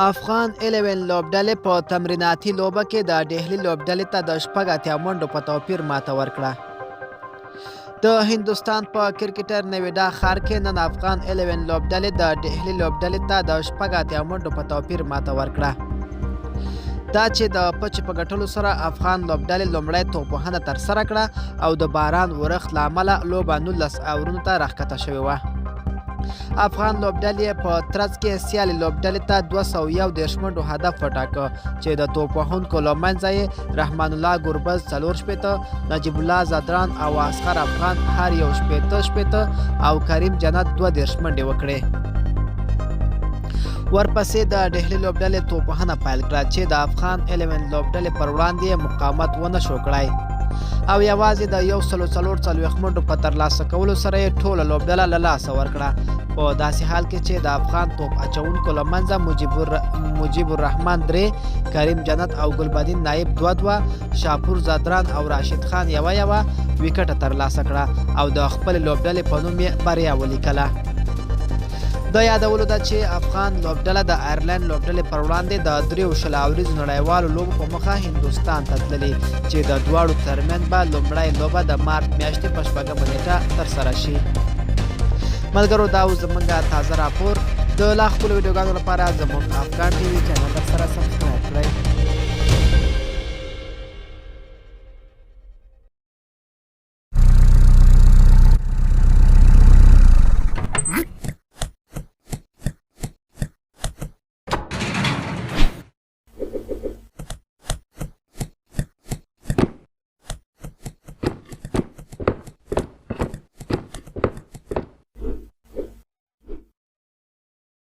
افغان 11 لوبډلې په تمریناتي لوبه کې د ډهلي لوبډلې ته د 80 منډو په توپیر ماته ورکړه. د هندوستان په کرکټر نویډا ښار کې نن افغان 11 لوبډلې د ډهلي لوبډلې ته د 80 منډو په توپیر ماته ورکړه. دا چې د پچ په ګټلو سره افغان لوبډلې لومړی توپوهنه ترسره کړه او د باران ورښت له امله لوبه 19 اورونو ته راښکته شوې وه. افغان لوبډلې په ترڅ کې سیالي لوبډلې ته 201 منډو هدف وټاکه چې د توپ وهونکو له منځه یې رحمان الله ګربز 40 نجیب الله زدران او اصغر افغان هر یو 80 او کریم جنت 22 منډې وکړې. ورپسې د ډهلي لوبډلې توپوهنه پیل کړه چې د افغان 11 لوبډلې پر وړاندې مقاومت ونه شو کړای او یوازې د 144 منډو په ترلاسه کولو سره یې ټوله لوبډله له لاسه ورکړه. په داسې حال کې چې د افغان توپ اچوونکو له منځه مجیب الرحمن 3، کریم جنت او ګلبدین نایب 2، شاپور زدران او راشد خان یوه ویکټه ترلاسه کړه او د خپل لوبډلې په نوم یې بریا ولیکله. د یادولو ده چې افغان لوبډله د آیرلند لوبډلې پر وړاندې د 23 اوریزو نړیوالو لوبو په مخه هندوستان ته تللې چې د دواړو ترمنځ به لومړۍ لوبه د مارچ میاشتې په 4 نیټه ترسره شي. ملګرو، دا اوس زموږ تازه راپور. د لا خپلو ویډیوګانو لپاره زموږ افغان ټي وي چینل سره سبسکرایب کړئ.